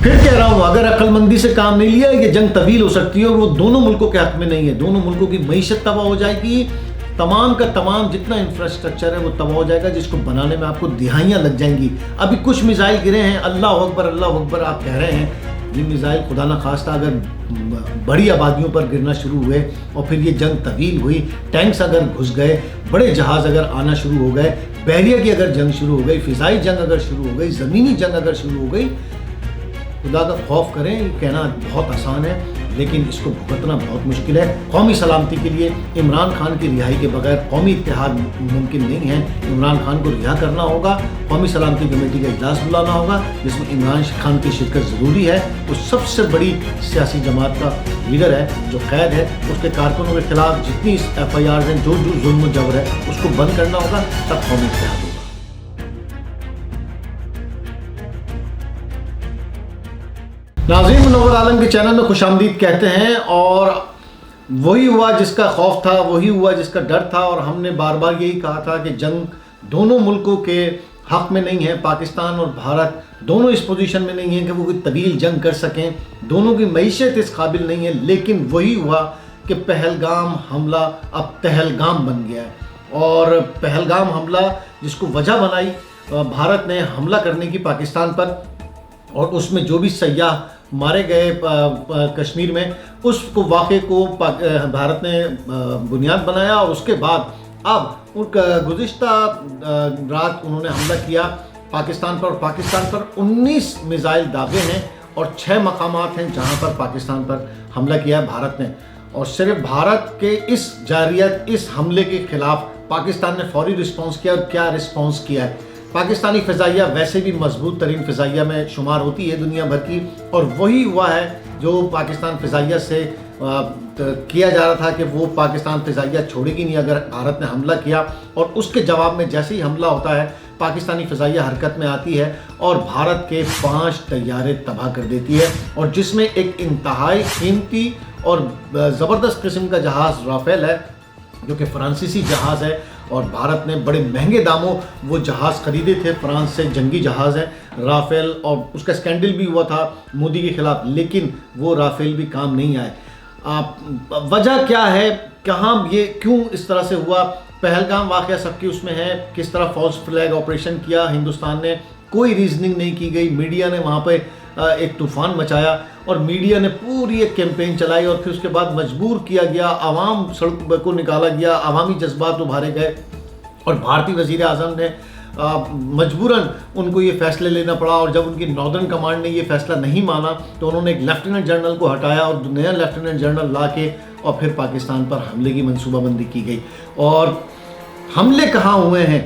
پھر کہہ رہا ہوں اگر عقلمندی سے کام نہیں لیا یہ جنگ طویل ہو سکتی ہے اور وہ دونوں ملکوں کے حق میں نہیں ہے. دونوں ملکوں کی معیشت تباہ ہو جائے گی, تمام کا تمام جتنا انفراسٹرکچر ہے وہ تباہ ہو جائے گا, جس کو بنانے میں آپ کو دہائیاں لگ جائیں گی. ابھی کچھ میزائل گرے ہیں, اللہ اکبر آپ کہہ رہے ہیں, یہ میزائل خدا نہ خواستہ اگر بڑی آبادیوں پر گرنا شروع ہوئے اور پھر یہ جنگ طویل ہوئی, ٹینکس اگر گھس گئے, بڑے جہاز اگر آنا شروع ہو گئے, بحریہ کی اگر جنگ شروع ہو گئی, فضائی جنگ اگر شروع ہو گئی, زمینی جنگ اگر شروع ہو گئی, خدا کا خوف کریں. یہ کہنا بہت آسان ہے لیکن اس کو بھگتنا بہت مشکل ہے. قومی سلامتی کے لیے عمران خان کی رہائی کے بغیر قومی اتحاد ممکن نہیں ہے. عمران خان کو رہا کرنا ہوگا, قومی سلامتی کمیٹی کا اجلاس بلانا ہوگا جس میں عمران خان کی شرکت ضروری ہے. وہ سب سے بڑی سیاسی جماعت کا لیڈر ہے جو قید ہے, اس کے کارکنوں کے خلاف جتنی FIRs ہیں, جو ظلم و جبر ہے اس کو بند کرنا ہوگا, تب قومی اتحاد ہوگا. ناظرین منور عالم کے چینل میں خوش آمدید کہتے ہیں. اور وہی ہوا جس کا خوف تھا, وہی ہوا جس کا ڈر تھا, اور ہم نے بار بار یہی کہا تھا کہ جنگ دونوں ملکوں کے حق میں نہیں ہے. پاکستان اور بھارت دونوں اس پوزیشن میں نہیں ہیں کہ وہ کوئی طویل جنگ کر سکیں, دونوں کی معیشت اس قابل نہیں ہے. لیکن وہی ہوا کہ پہلگام حملہ اب تہلگام بن گیا ہے. اور پہلگام حملہ جس کو وجہ بنائی بھارت نے حملہ کرنے کی پاکستان پر, اور اس میں جو بھی سیاح مارے گئے کشمیر میں, اس کو واقعے کو بھارت نے بنیاد بنایا. اور اس کے بعد اب گزشتہ رات انہوں نے حملہ کیا پاکستان پر, اور پاکستان پر 19 میزائل داغے ہیں اور 6 مقامات ہیں جہاں پر پاکستان پر حملہ کیا ہے بھارت نے. اور صرف بھارت کے اس جارحیت, اس حملے کے خلاف پاکستان نے فوری رسپانس کیا. اور کیا رسپانس کیا ہے؟ پاکستانی فضائیہ ویسے بھی مضبوط ترین فضائیہ میں شمار ہوتی ہے دنیا بھر کی, اور وہی ہوا ہے جو پاکستان فضائیہ سے کیا جا رہا تھا کہ وہ پاکستان فضائیہ چھوڑے گی نہیں اگر بھارت نے حملہ کیا. اور اس کے جواب میں جیسے ہی حملہ ہوتا ہے پاکستانی فضائیہ حرکت میں آتی ہے اور بھارت کے 5 طیارے تباہ کر دیتی ہے, اور جس میں ایک انتہائی قیمتی اور زبردست قسم کا جہاز رافیل ہے جو کہ فرانسیسی جہاز ہے. اور بھارت نے بڑے مہنگے داموں وہ جہاز خریدے تھے فرانس سے, جنگی جہاز ہیں رافیل, اور اس کا اسکینڈل بھی ہوا تھا مودی کے خلاف, لیکن وہ رافیل بھی کام نہیں آئے. وجہ کیا ہے, کہاں یہ کیوں اس طرح سے ہوا؟ پہلگام واقعہ سب کی اس میں ہے, کس طرح فالس فلیگ آپریشن کیا ہندوستان نے, کوئی ریزننگ نہیں کی گئی. میڈیا نے وہاں پہ ایک طوفان مچایا اور میڈیا نے پوری ایک کیمپین چلائی, اور پھر اس کے بعد مجبور کیا گیا, عوام سڑک کو نکالا گیا, عوامی جذبات ابھارے گئے, اور بھارتی وزیر اعظم نے مجبوراً ان کو یہ فیصلے لینا پڑا. اور جب ان کی ناردرن کمانڈ نے یہ فیصلہ نہیں مانا تو انہوں نے ایک لیفٹیننٹ جنرل کو ہٹایا اور نیا لیفٹیننٹ جنرل لا کے اور پھر پاکستان پر حملے کی منصوبہ بندی کی گئی. اور حملے کہاں ہوئے ہیں؟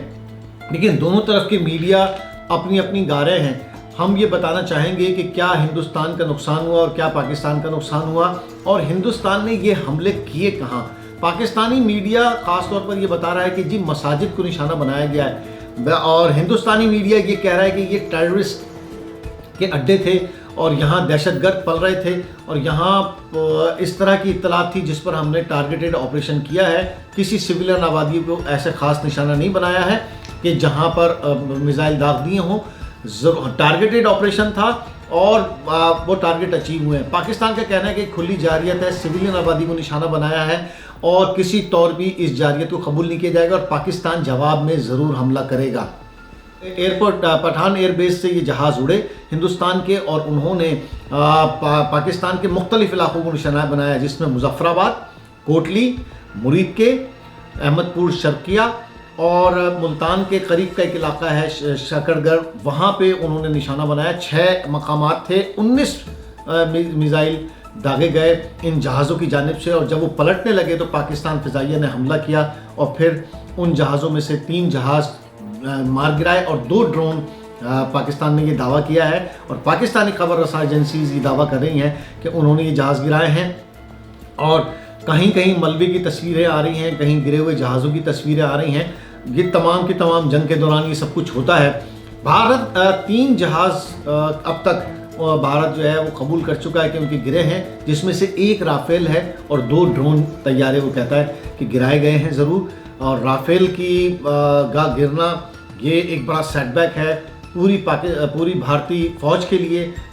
لیکن دونوں طرف کے میڈیا اپنی اپنی گارے ہیں. ہم یہ بتانا چاہیں گے کہ کیا ہندوستان کا نقصان ہوا اور کیا پاکستان کا نقصان ہوا, اور ہندوستان نے یہ حملے کیے کہاں. پاکستانی میڈیا خاص طور پر یہ بتا رہا ہے کہ جی مساجد کو نشانہ بنایا گیا ہے, اور ہندوستانی میڈیا یہ کہہ رہا ہے کہ یہ ٹیررسٹ کے اڈے تھے اور یہاں دہشت گرد پل رہے تھے, اور یہاں اس طرح کی اطلاعات تھی جس پر ہم نے ٹارگیٹڈ آپریشن کیا ہے. کسی سویلین آبادی کو ایسے خاص نشانہ نہیں بنایا ہے کہ جہاں پر میزائل داغ دیے ہوں. ٹارگیٹڈ آپریشن تھا اور وہ ٹارگیٹ اچیو ہوئے ہیں. پاکستان کا کہنا ہے کہ کھلی جارحیت ہے, سویلین آبادی کو نشانہ بنایا ہے, اور کسی طور بھی اس جارحیت کو قبول نہیں کیا جائے گا, اور پاکستان جواب میں ضرور حملہ کرے گا. ایئرپورٹ پٹھان ایئر بیس سے یہ جہاز اڑے ہندوستان کے, اور انہوں نے پاکستان کے مختلف علاقوں کو نشانہ بنایا جس میں مظفر آباد, کوٹلی, مرید کے, احمد پور شرقیہ اور ملتان کے قریب کا ایک علاقہ ہے شکر گڑھ, وہاں پہ انہوں نے نشانہ بنایا. 6 مقامات تھے, 19 میزائل داغے گئے ان جہازوں کی جانب سے, اور جب وہ پلٹنے لگے تو پاکستان فضائیہ نے حملہ کیا, اور پھر ان جہازوں میں سے 3 جہاز مار گرائے اور 2 ڈرون. پاکستان نے یہ دعویٰ کیا ہے, اور پاکستانی خبر رساں ایجنسیز یہ دعویٰ کر رہی ہیں کہ انہوں نے یہ جہاز گرائے ہیں, اور کہیں کہیں ملبے کی تصویریں آ رہی ہیں, کہیں گرے ہوئے جہازوں کی تصویریں آ رہی ہیں. یہ تمام کی تمام جنگ کے دوران یہ سب کچھ ہوتا ہے. بھارت 3 جہاز اب تک بھارت جو ہے وہ قبول کر چکا ہے کہ ان کے گرے ہیں, جس میں سے 1 رافیل ہے اور 2 ڈرون طیارے وہ کہتا ہے کہ گرائے گئے ہیں ضرور. اور رافیل کی گرنا یہ ایک بڑا سیٹ بیک ہے پوری بھارتی فوج کے لیے,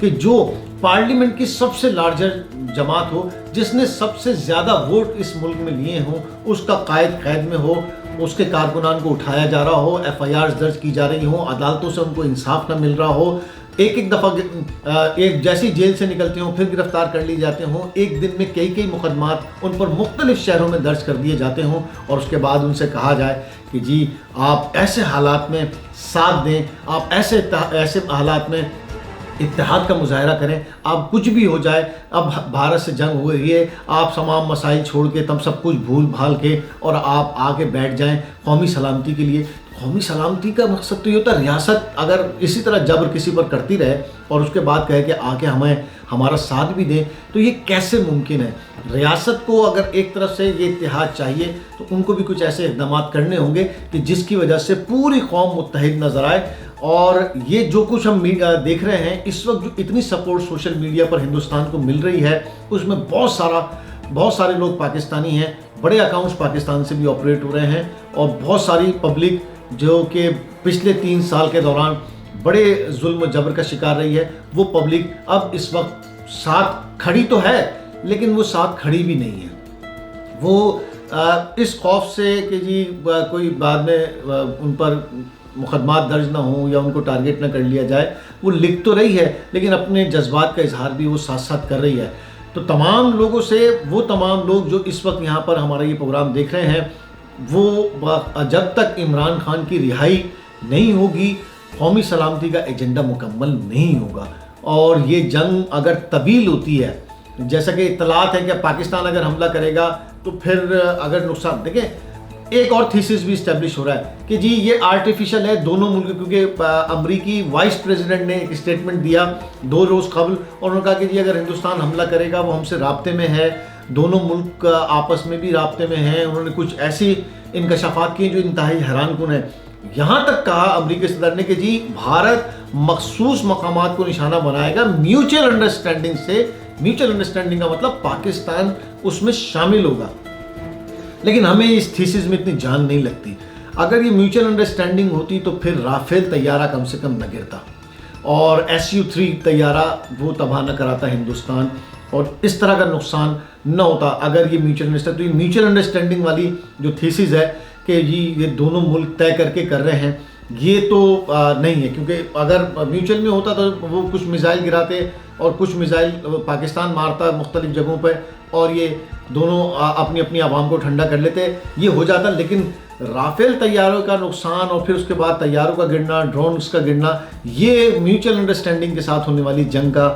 کہ جو پارلیمنٹ کی سب سے لارجر جماعت ہو، جس نے سب سے زیادہ ووٹ اس ملک میں لیے ہوں، اس کا قائد قید میں ہو، اس کے کارکنان کو اٹھایا جا رہا ہو، ایف آئی آرز درج کی جا رہی ہوں، عدالتوں سے ان کو انصاف نہ مل رہا ہو، ایک دفعہ ایک جیسی جیل سے نکلتے ہوں پھر گرفتار کر لی جاتے ہوں، ایک دن میں کئی مقدمات ان پر مختلف شہروں میں درج کر دیے جاتے ہوں، اور اس کے بعد ان سے کہا جائے کہ جی آپ ایسے حالات میں ساتھ دیں، آپ ایسے حالات میں اتحاد کا مظاہرہ کریں، اب کچھ بھی ہو جائے، اب بھارت سے جنگ ہو رہی ہے، آپ تمام مسائل چھوڑ کے تم سب کچھ بھول بھال کے اور آپ آگے بیٹھ جائیں قومی سلامتی کے لیے۔ قومی سلامتی کا مقصد تو یہ ہوتا ہے ریاست اگر اسی طرح جبر کسی پر کرتی رہے اور اس کے بعد کہے کہ آ کے ہمیں ہمارا ساتھ بھی دیں، تو یہ کیسے ممکن ہے؟ ریاست کو اگر ایک طرف سے یہ اتحاد چاہیے تو ان کو بھی کچھ ایسے اقدامات کرنے ہوں گے کہ جس کی وجہ سے پوری قوم متحد نظر آئے۔ اور یہ جو کچھ ہم دیکھ رہے ہیں اس وقت، جو اتنی سپورٹ سوشل میڈیا پر ہندوستان کو مل رہی ہے، اس میں بہت سارے لوگ پاکستانی ہیں، بڑے اکاؤنٹس پاکستان سے بھی آپریٹ ہو رہے ہیں، اور بہت ساری پبلک جو کہ پچھلے 3 سال کے دوران بڑے ظلم و جبر کا شکار رہی ہے، وہ پبلک اب اس وقت ساتھ کھڑی تو ہے لیکن وہ ساتھ کھڑی بھی نہیں ہے۔ وہ اس خوف سے کہ جی کوئی بعد میں ان پر مقدمات درج نہ ہوں یا ان کو ٹارگٹ نہ کر لیا جائے، وہ لکھ تو رہی ہے لیکن اپنے جذبات کا اظہار بھی وہ ساتھ ساتھ کر رہی ہے۔ تو تمام لوگوں سے، وہ تمام لوگ جو اس وقت یہاں پر ہمارا یہ پروگرام دیکھ رہے ہیں، وہ جب تک عمران خان کی رہائی نہیں ہوگی قومی سلامتی کا ایجنڈا مکمل نہیں ہوگا۔ اور یہ جنگ اگر طویل ہوتی ہے، جیسا کہ اطلاعات ہے کہ پاکستان اگر حملہ کرے گا تو پھر اگر نقصان، دیکھیں ایک اور تھیسس بھی اسٹیبلش ہو رہا ہے کہ جی یہ آرٹیفیشل ہے دونوں ملک، کیونکہ امریکی وائس پریزیڈنٹ نے ایک اسٹیٹمنٹ دیا 2 روز قبل، اور انہوں نے کہا کہ جی اگر ہندوستان حملہ کرے گا وہ ہم سے رابطے میں ہے، دونوں ملک آپس میں بھی رابطے میں ہیں۔ انہوں نے کچھ ایسی انکشافات کیے جو انتہائی حیران کن ہیں۔ یہاں تک کہا امریکی صدر نے کہ جی بھارت مخصوص مقامات کو نشانہ بنائے گا میوچل انڈرسٹینڈنگ سے۔ میوچل انڈرسٹینڈنگ کا مطلب پاکستان اس میں شامل ہوگا، لیکن ہمیں اس تھیسس میں اتنی جان نہیں لگتی۔ اگر یہ میوچل انڈرسٹینڈنگ ہوتی تو پھر رافیل طیارہ کم سے کم نہ گرتا اور SU-3 طیارہ وہ تباہ نہ کراتا ہندوستان، اور اس طرح کا نقصان نہ ہوتا اگر یہ میوچل انڈرسٹینڈنگ والی جو تھیسس ہے کہ جی یہ دونوں ملک طے کر کے کر رہے ہیں، یہ تو نہیں ہے۔ کیونکہ اگر میوچل میں ہوتا تو وہ کچھ میزائل گراتے اور کچھ میزائل پاکستان مارتا مختلف جگہوں پہ، اور یہ دونوں اپنی عوام کو ٹھنڈا کر لیتے، یہ ہو جاتا۔ لیکن رافیل طیاروں کا نقصان اور پھر اس کے بعد طیاروں کا گرنا، ڈرونز کا گرنا، یہ میوچل انڈرسٹینڈنگ کے ساتھ ہونے والی جنگ کا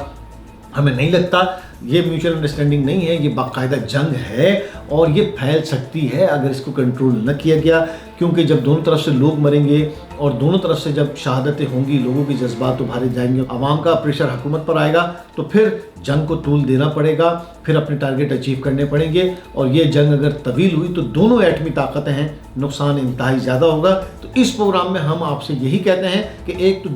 ہمیں نہیں لگتا۔ یہ میوچل انڈرسٹینڈنگ نہیں ہے، یہ باقاعدہ جنگ ہے، اور یہ پھیل سکتی ہے اگر اس کو کنٹرول نہ کیا گیا، کیونکہ جب دونوں طرف سے لوگ مریں گے اور دونوں طرف سے جب شہادتیں ہوں گی، لوگوں کے جذبات ابھارے جائیں گے، عوام کا پریشر حکومت پر آئے گا، تو پھر جنگ کو طول دینا پڑے گا، پھر اپنے ٹارگٹ اچیو کرنے پڑیں گے۔ اور یہ جنگ اگر طویل ہوئی تو دونوں ایٹمی طاقتیں ہیں، نقصان انتہائی زیادہ ہوگا۔ تو اس پروگرام میں ہم آپ سے یہی کہتے ہیں کہ ایک تو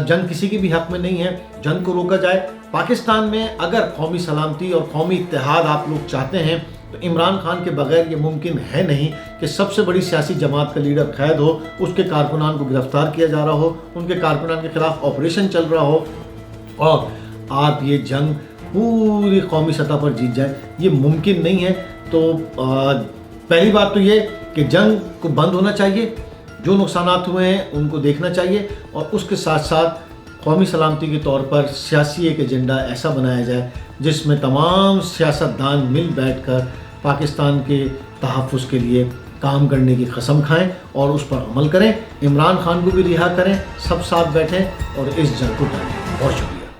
جنگ کسی کے بھی حق میں نہیں ہے، جنگ کو روکا جائے۔ پاکستان میں اگر قومی سلامتی اور قومی اتحاد آپ لوگ چاہتے ہیں تو عمران خان کے بغیر یہ ممکن ہے نہیں کہ سب سے بڑی سیاسی جماعت کا لیڈر قید ہو، اس کے کارکنان کو گرفتار کیا جا رہا ہو، ان کے کارکنان کے خلاف آپریشن چل رہا ہو، اور آپ یہ جنگ پوری قومی سطح پر جیت جائیں، یہ ممکن نہیں ہے۔ تو پہلی بات تو یہ کہ جنگ کو بند ہونا چاہیے، جو نقصانات ہوئے ہیں ان کو دیکھنا چاہیے، اور اس کے ساتھ ساتھ قومی سلامتی کے طور پر سیاسی ایک ایجنڈا ایسا بنایا جائے جس میں تمام سیاستدان مل بیٹھ کر پاکستان کے تحفظ کے لیے کام کرنے کی قسم کھائیں اور اس پر عمل کریں۔ عمران خان کو بھی رہا کریں، سب ساتھ بیٹھیں اور اس جنگ کو ٹالیں۔ بہت شکریہ۔